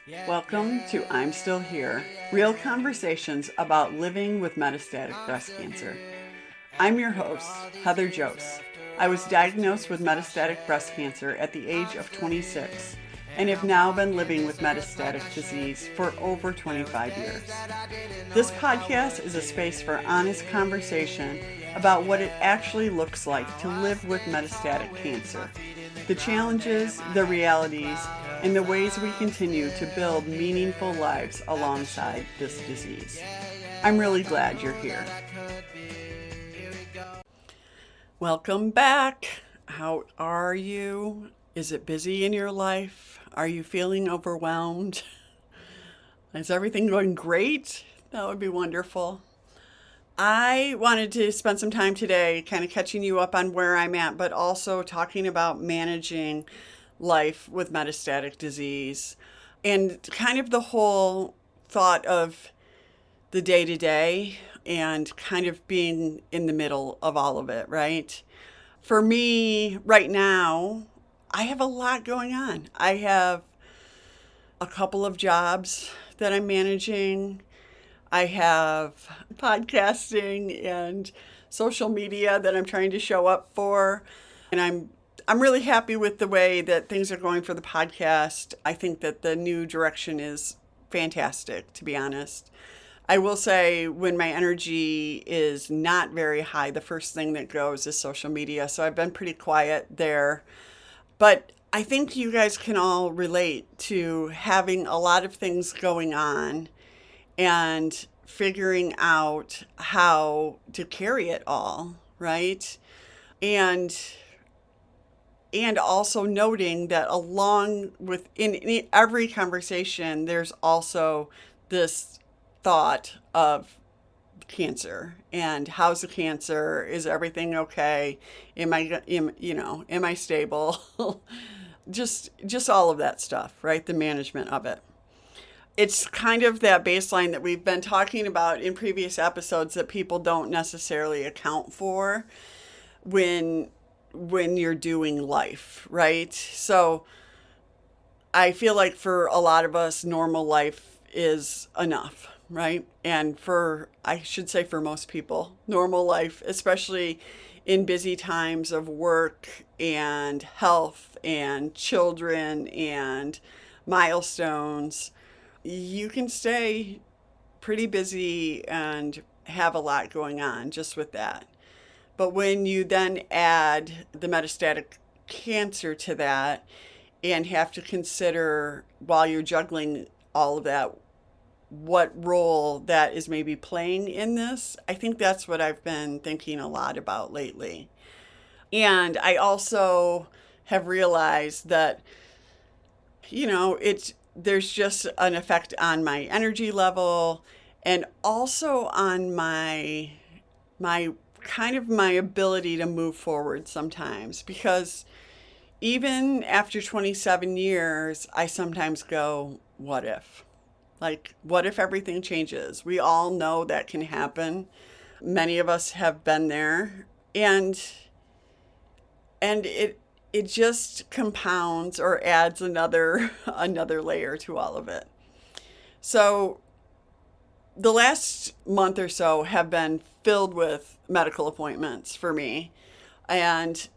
Welcome to I'm Still Here, real conversations about living with metastatic breast cancer. I'm your host, Heather Jose. I was diagnosed with metastatic breast cancer at the age of 26 and have now been living with metastatic disease for over 25 years. This podcast is a space for honest conversation about what it actually looks like to live with metastatic cancer, the challenges, the realities, and the ways we continue to build meaningful lives alongside this disease. I'm really glad you're here. Welcome back. How are you? Is it busy in your life? Are you feeling overwhelmed? Is everything going great? That would be wonderful. I wanted to spend some time today kind of catching you up on where I'm at, but also talking about managing life with metastatic disease and kind of the whole thought of the day to day and kind of being in the middle of all of it, right? For me, right now, I have a lot going on. I have a couple of jobs that I'm managing. I have podcasting and social media that I'm trying to show up for. And I'm really happy with the way that things are going for the podcast. I think that the new direction is fantastic, to be honest. I will say when my energy is not very high, the first thing that goes is social media. So I've been pretty quiet there. But I think you guys can all relate to having a lot of things going on and figuring out how to carry it all, right? And also noting that along with in every conversation, there's also this thought of cancer and how's the cancer? Is everything okay? Am I stable? just all of that stuff, right? The management of it. It's kind of that baseline that we've been talking about in previous episodes that people don't necessarily account for when you're doing life, right? So I feel like for a lot of us, normal life is enough, right? And I should say for most people, normal life, especially in busy times of work and health and children and milestones, you can stay pretty busy and have a lot going on just with that. But when you then add the metastatic cancer to that and have to consider while you're juggling all of that, what role that is maybe playing in this, I think that's what I've been thinking a lot about lately. And I also have realized that, there's just an effect on my energy level and also on my my ability to move forward sometimes, because even after 27 years, I sometimes go, what if? Like, what if everything changes? We all know that can happen. Many of us have been there, and it just compounds or adds another another layer to all of it. So the last month or so have been filled with medical appointments for me. And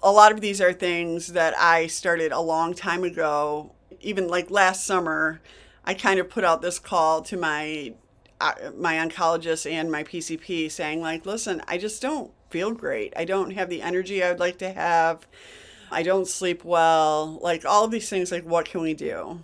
a lot of these are things that I started a long time ago. Even like last summer, I kind of put out this call to my oncologist and my PCP saying, like, listen, I just don't feel great. I don't have the energy I would like to have. I don't sleep well. Like all of these things, like what can we do?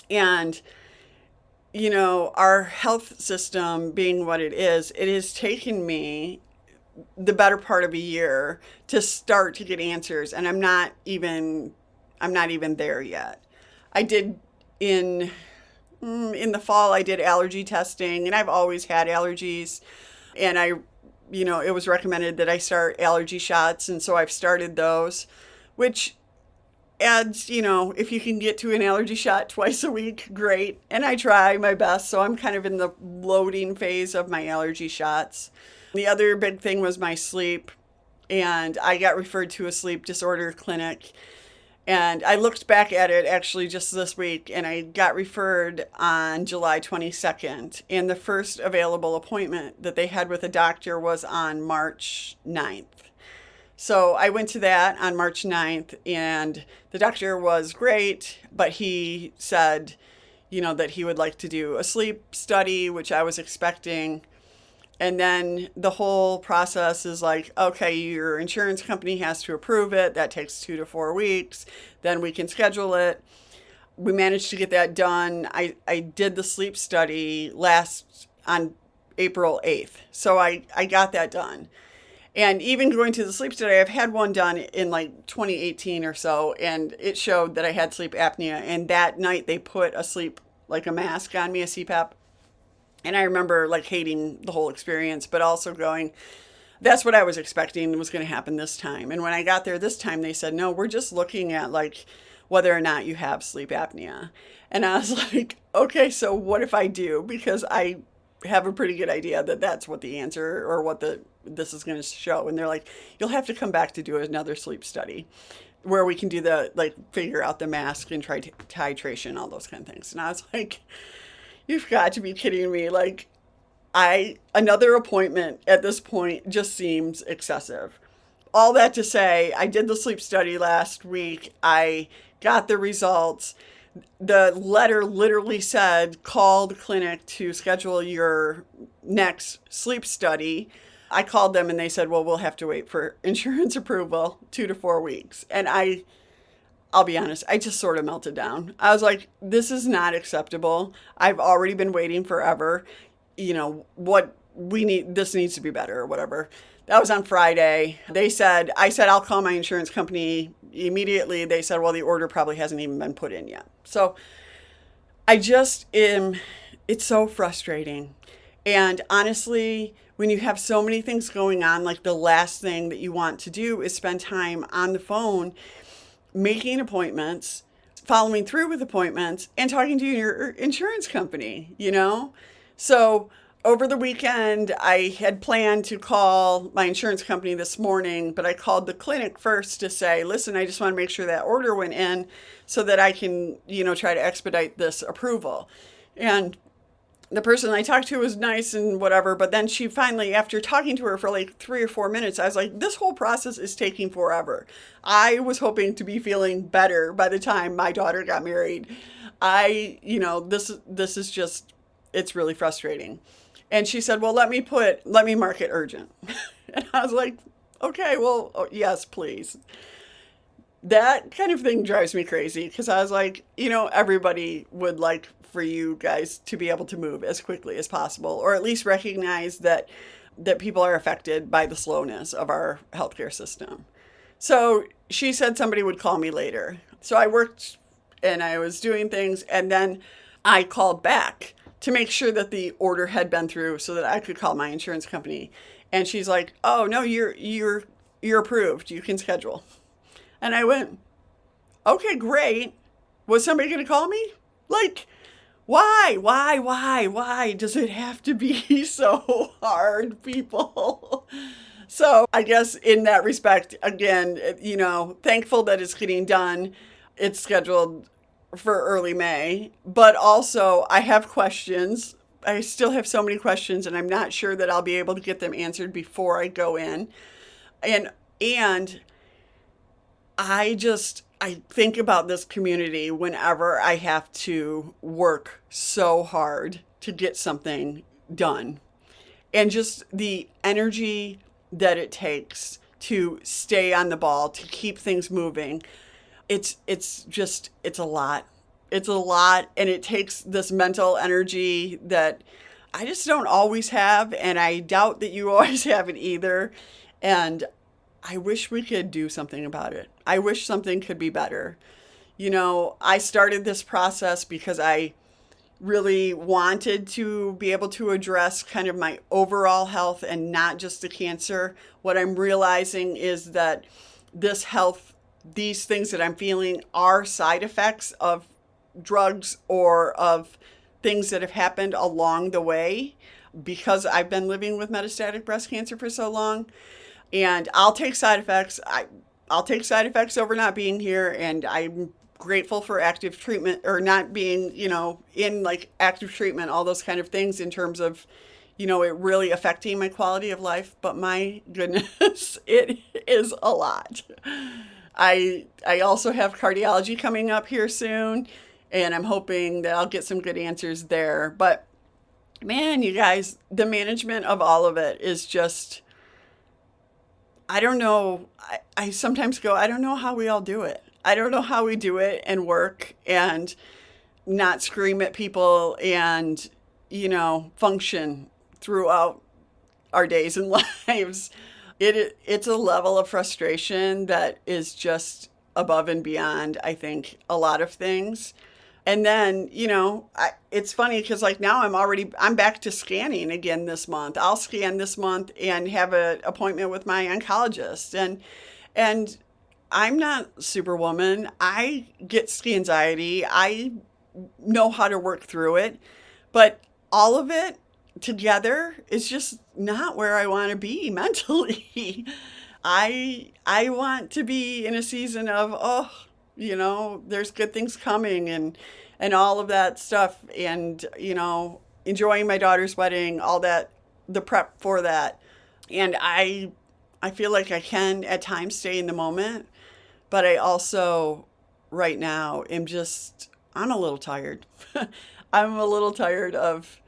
And our health system being what it has taken me the better part of a year to start to get answers, and I'm not even there yet. I did in the fall, I did allergy testing, and I've always had allergies, and it was recommended that I start allergy shots, and so I've started those, which adds, if you can get to an allergy shot twice a week, great. And I try my best. So I'm kind of in the loading phase of my allergy shots. The other big thing was my sleep. And I got referred to a sleep disorder clinic. And I looked back at it actually just this week, and I got referred on July 22nd. And the first available appointment that they had with a doctor was on March 9th. So I went to that on March 9th, and the doctor was great, but he said, that he would like to do a sleep study, which I was expecting. And then the whole process is like, okay, your insurance company has to approve it. That takes 2 to 4 weeks. Then we can schedule it. We managed to get that done. I did the sleep study on April 8th. So I got that done. And even going to the sleep study, I've had one done in like 2018 or so, and it showed that I had sleep apnea. And that night they put like a mask on me, a CPAP. And I remember like hating the whole experience, but also going, that's what I was expecting was going to happen this time. And when I got there this time, they said, no, we're just looking at like whether or not you have sleep apnea. And I was like, okay, so what if I do? Because I have a pretty good idea that that's what the answer or what this is going to show. And they're like, you'll have to come back to do another sleep study where we can do figure out the mask and try titration, all those kind of things. And I was like, you've got to be kidding me. Like, another appointment at this point just seems excessive. All that to say, I did the sleep study last week. I got the results. The letter literally said, call the clinic to schedule your next sleep study. I called them and they said, well, we'll have to wait for insurance approval, 2 to 4 weeks. And I'll be honest, I just sort of melted down. I was like, this is not acceptable. I've already been waiting forever. This needs to be better or whatever. That was on Friday. I said, I'll call my insurance company immediately. They said, well, the order probably hasn't even been put in yet. So it's so frustrating. And honestly, when you have so many things going on, like the last thing that you want to do is spend time on the phone making appointments, following through with appointments, and talking to your insurance company, So over the weekend, I had planned to call my insurance company this morning, but I called the clinic first to say, listen, I just want to make sure that order went in so that I can, try to expedite this approval. And the person I talked to was nice and whatever, but then she finally, after talking to her for like 3 or 4 minutes, I was like, this whole process is taking forever. I was hoping to be feeling better by the time my daughter got married. This is just, it's really frustrating. And she said, well, let me mark it urgent. And I was like, okay, well, yes, please. That kind of thing drives me crazy because I was like, everybody would like for you guys to be able to move as quickly as possible, or at least recognize that people are affected by the slowness of our healthcare system. So she said somebody would call me later. So I worked and I was doing things, and then I called back to make sure that the order had been through so that I could call my insurance company. And she's like, oh no, you're approved. You can schedule. And I went, okay, great. Was somebody going to call me? Like, why does it have to be so hard, people? So I guess in that respect, again, thankful that it's getting done. It's scheduled for early May, but also I have questions. I still have so many questions, and I'm not sure that I'll be able to get them answered before I go in. And I think about this community whenever I have to work so hard to get something done. And just the energy that it takes to stay on the ball, to keep things moving. It's a lot. It's a lot, and it takes this mental energy that I just don't always have, and I doubt that you always have it either. And I wish we could do something about it. I wish something could be better. I started this process because I really wanted to be able to address kind of my overall health and not just the cancer. What I'm realizing is that these things that I'm feeling are side effects of drugs or of things that have happened along the way because I've been living with metastatic breast cancer for so long. And I'll take side effects. I'll take side effects over not being here, and I'm grateful for active treatment or not being, in like active treatment, all those kind of things in terms of, it really affecting my quality of life. But my goodness, it is a lot. I also have cardiology coming up here soon, and I'm hoping that I'll get some good answers there. But man, you guys, the management of all of it is just, I don't know. I sometimes go, I don't know how we all do it. I don't know how we do it and work and not scream at people and, function throughout our days and lives. It's a level of frustration that is just above and beyond, I think, a lot of things. And then, it's funny because like now I'm back to scanning again this month. I'll scan this month and have an appointment with my oncologist. And I'm not superwoman. I get anxiety. I know how to work through it, but all of it together is just not where I want to be mentally. I want to be in a season of, there's good things coming and all of that stuff, and enjoying my daughter's wedding, all that, the prep for that. And I feel like I can at times stay in the moment, but I also right now I'm a little tired. I'm a little tired of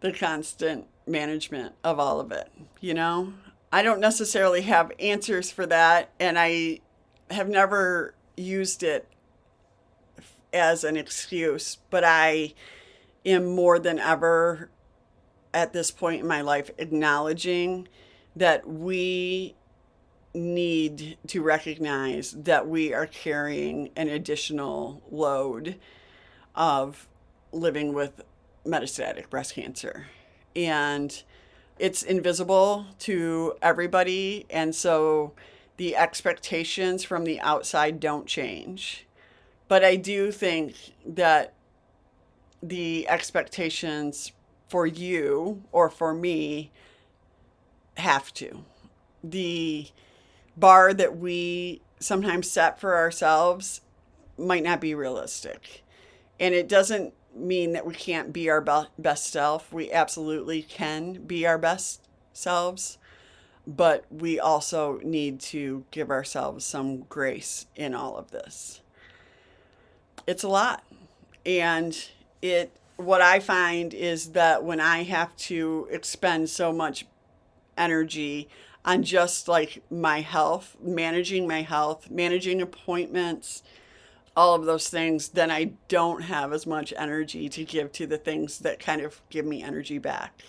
the constant management of all of it. I don't necessarily have answers for that, and I have never used it as an excuse, but I am more than ever at this point in my life acknowledging that we need to recognize that we are carrying an additional load of living with metastatic breast cancer. And it's invisible to everybody. And so the expectations from the outside don't change. But I do think that the expectations for you or for me have to. The bar that we sometimes set for ourselves might not be realistic. And it doesn't mean that we can't be our best self. We absolutely can be our best selves, but we also need to give ourselves some grace in all of this. It's a lot. And what I find is that when I have to expend so much energy on just like my health, managing appointments, all of those things, then I don't have as much energy to give to the things that kind of give me energy back.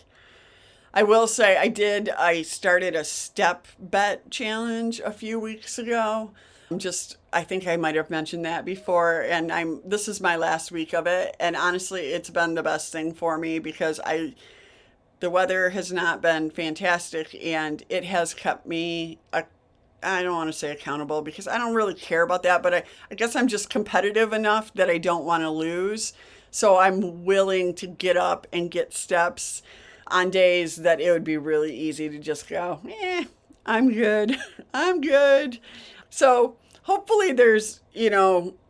I will say I started a step bet challenge a few weeks ago. I think I might have mentioned that before, and this is my last week of it, and honestly, it's been the best thing for me because the weather has not been fantastic, and it has kept me, I don't want to say accountable because I don't really care about that, but I guess I'm just competitive enough that I don't want to lose. So I'm willing to get up and get steps on days that it would be really easy to just go, I'm good. I'm good. So hopefully there's,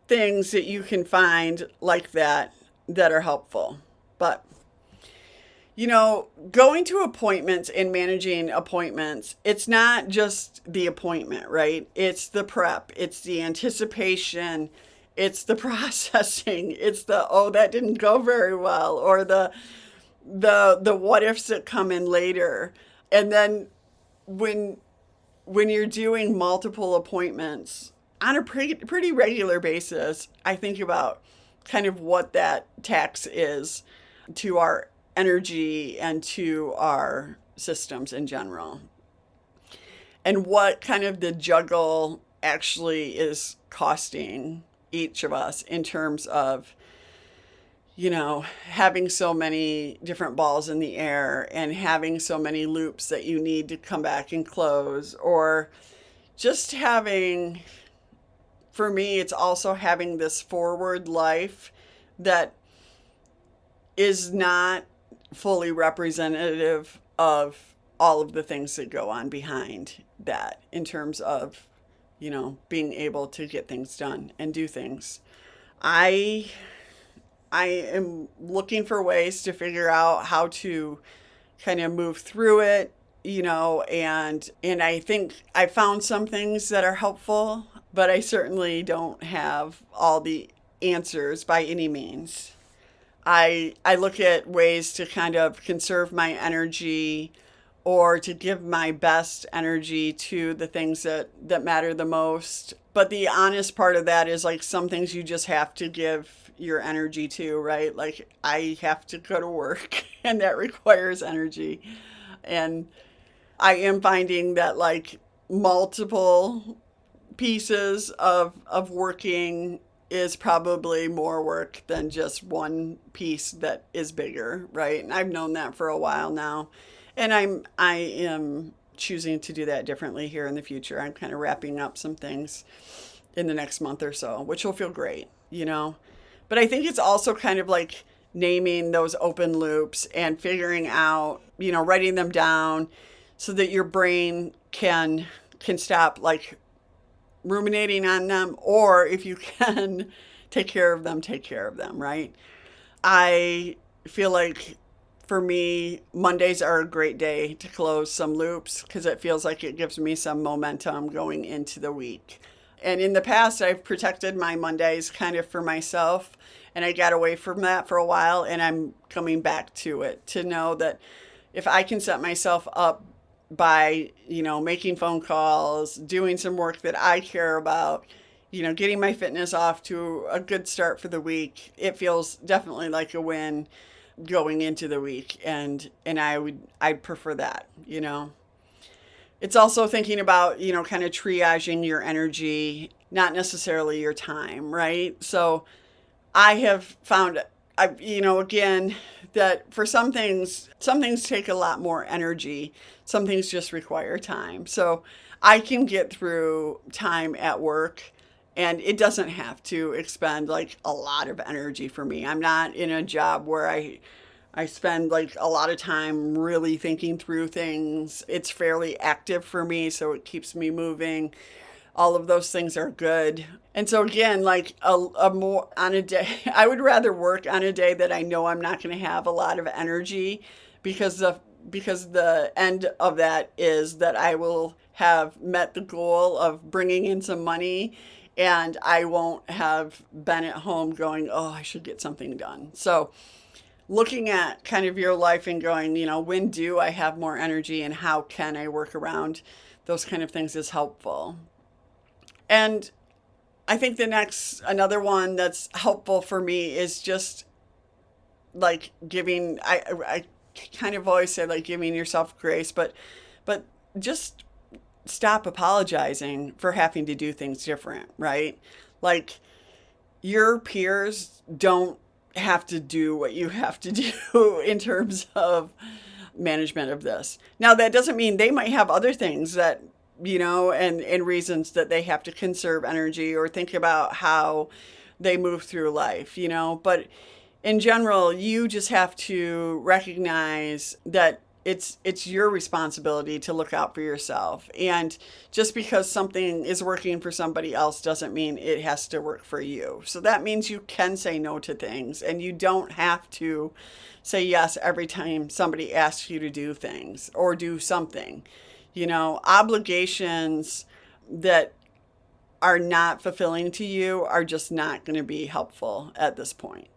things that you can find like that are helpful. But going to appointments and managing appointments, it's not just the appointment, right? It's the prep, it's the anticipation, it's the processing, it's the, oh, that didn't go very well, or the what ifs that come in later. And then when you're doing multiple appointments on a pretty regular basis, I think about kind of what that tax is to our energy and to our systems in general, and what kind of the juggle actually is costing each of us in terms of having so many different balls in the air and having so many loops that you need to come back and close, or just having, for me, it's also having this forward life that is not fully representative of all of the things that go on behind that in terms of being able to get things done and do things. I I am looking for ways to figure out how to kind of move through it, and I think I found some things that are helpful, but I certainly don't have all the answers by any means. I look at ways to kind of conserve my energy or to give my best energy to the things that matter the most. But the honest part of that is like some things you just have to give your energy to, right? Like I have to go to work and that requires energy. And I am finding that like multiple pieces of working is probably more work than just one piece that is bigger, right? And I've known that for a while now. And I am choosing to do that differently here in the future. I'm kind of wrapping up some things in the next month or so, which will feel great. But I think it's also kind of like naming those open loops and figuring out, writing them down so that your brain can stop like ruminating on them, or if you can take care of them, right? I feel like for me, Mondays are a great day to close some loops because it feels like it gives me some momentum going into the week. And in the past, I've protected my Mondays kind of for myself, and I got away from that for a while, and I'm coming back to it to know that if I can set myself up by, making phone calls, doing some work that I care about, getting my fitness off to a good start for the week, it feels definitely like a win going into the week. And I'd prefer that. It's also thinking about, kind of triaging your energy, not necessarily your time, right? So I have found, again, that for some things take a lot more energy. Some things just require time. So I can get through time at work and it doesn't have to expend like a lot of energy for me. I'm not in a job where I spend like a lot of time really thinking through things. It's fairly active for me, so it keeps me moving. All of those things are good. And so again, like a more on a day, I would rather work on a day that I know I'm not going to have a lot of energy because the end of that is that I will have met the goal of bringing in some money and I won't have been at home going, "Oh, I should get something done." So, looking at kind of your life and going, when do I have more energy and how can I work around those kind of things is helpful. And I think another one that's helpful for me is just like I kind of always say like giving yourself grace, but just stop apologizing for having to do things different, right? Like your peers don't have to do what you have to do in terms of management of this. Now, that doesn't mean they might have other things that, and reasons that they have to conserve energy or think about how they move through life. But in general, you just have to recognize that it's your responsibility to look out for yourself. And just because something is working for somebody else doesn't mean it has to work for you. So that means you can say no to things and you don't have to say yes every time somebody asks you to do things or do something. Obligations that are not fulfilling to you are just not going to be helpful at this point.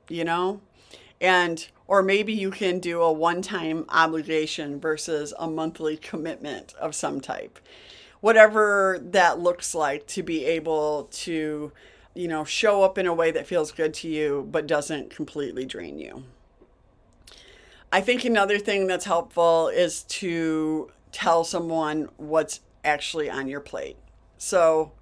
And or maybe you can do a one-time obligation versus a monthly commitment of some type. Whatever that looks like to be able to, show up in a way that feels good to you but doesn't completely drain you. I think another thing that's helpful is to tell someone what's actually on your plate. So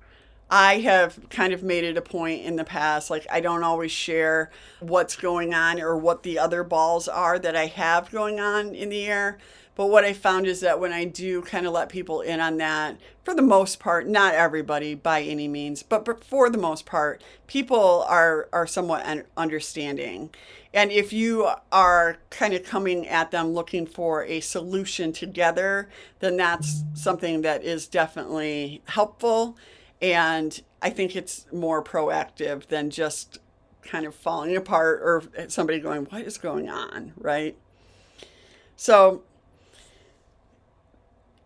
I have kind of made it a point in the past, like I don't always share what's going on or what the other balls are that I have going on in the air. But what I found is that when I do kind of let people in on that, for the most part, not everybody by any means, but for the most part, people are somewhat understanding. And if you are kind of coming at them looking for a solution together, then that's something that is definitely helpful. And I think it's more proactive than just kind of falling apart or somebody going, what is going on, right? So,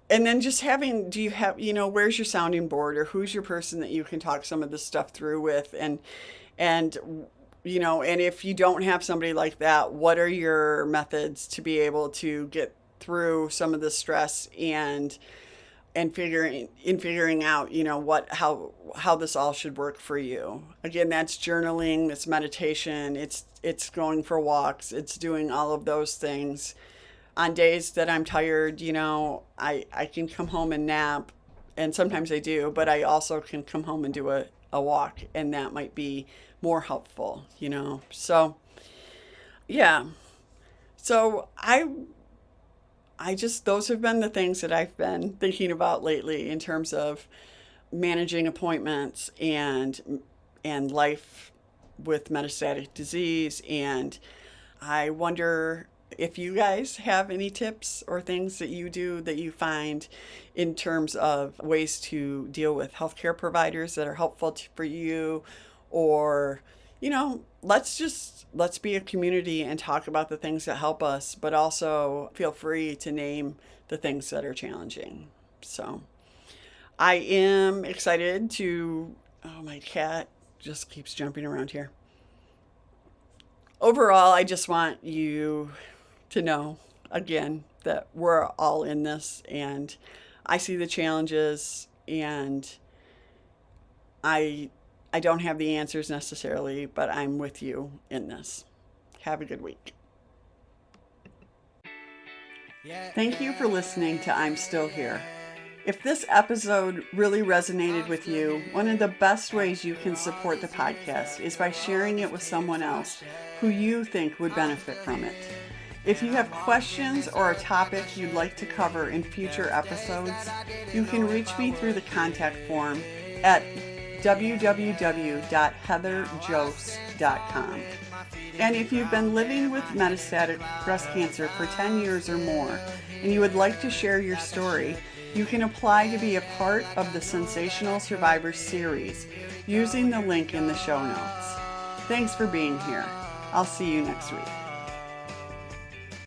and then just having, do you have, where's your sounding board, or who's your person that you can talk some of this stuff through with? And, and if you don't have somebody like that, what are your methods to be able to get through some of the stress and figuring out, how this all should work for you. Again, that's journaling, it's meditation, it's going for walks, it's doing all of those things. On days that I'm tired, I can come home and nap, and sometimes I do, but I also can come home and do a walk, and that might be more helpful. So, yeah. So I just, those have been the things that I've been thinking about lately in terms of managing appointments and life with metastatic disease. And I wonder if you guys have any tips or things that you do that you find in terms of ways to deal with healthcare providers that are helpful for you, or let's be a community and talk about the things that help us, but also feel free to name the things that are challenging. So I am excited to, oh, my cat just keeps jumping around here. Overall, I just want you to know again that we're all in this, and I see the challenges, and I I don't have the answers necessarily, but I'm with you in this. Have a good week. Thank you for listening to I'm Still Here. If this episode really resonated with you, one of the best ways you can support the podcast is by sharing it with someone else who you think would benefit from it. If you have questions or a topic you'd like to cover in future episodes, you can reach me through the contact form at www.heatherjose.com. And if you've been living with metastatic breast cancer for 10 years or more, and you would like to share your story, you can apply to be a part of the Sensational Survivor series using the link in the show notes. Thanks for being here. I'll see you next week.